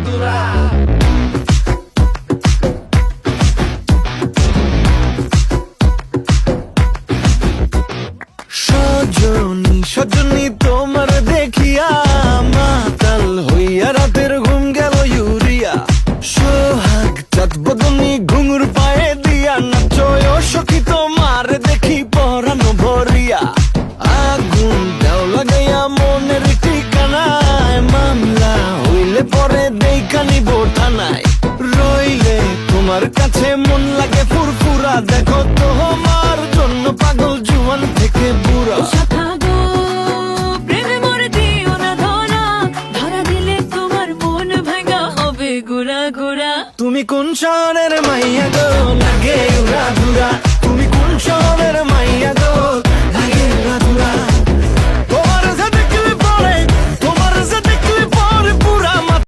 দুরা। সজনী সজনী তোমার দেখিয়া মাতাল হইয়া রাতের ঘুম গেল ইউরিয়া। সোহাগ চাঁদ বদনী ঘুঙুর পায়ে দিয়া নাচয় সখী তোমার দেখি পরানো ভরিয়া। আগুন দাও লাগাইয়া মনের ঠিকানায়, মামলা হইলে পরে দেখা নিব থানায়। রইলে তোমার কাছে মন লাগে ফুরফুরা, দেখো তোমার জন্য পাগল জুয়ান থেকে বুড়া। তুমি কোন শহরের মাইয়া গো লাগে উড়া ধুরা, তুমি কোন শহরের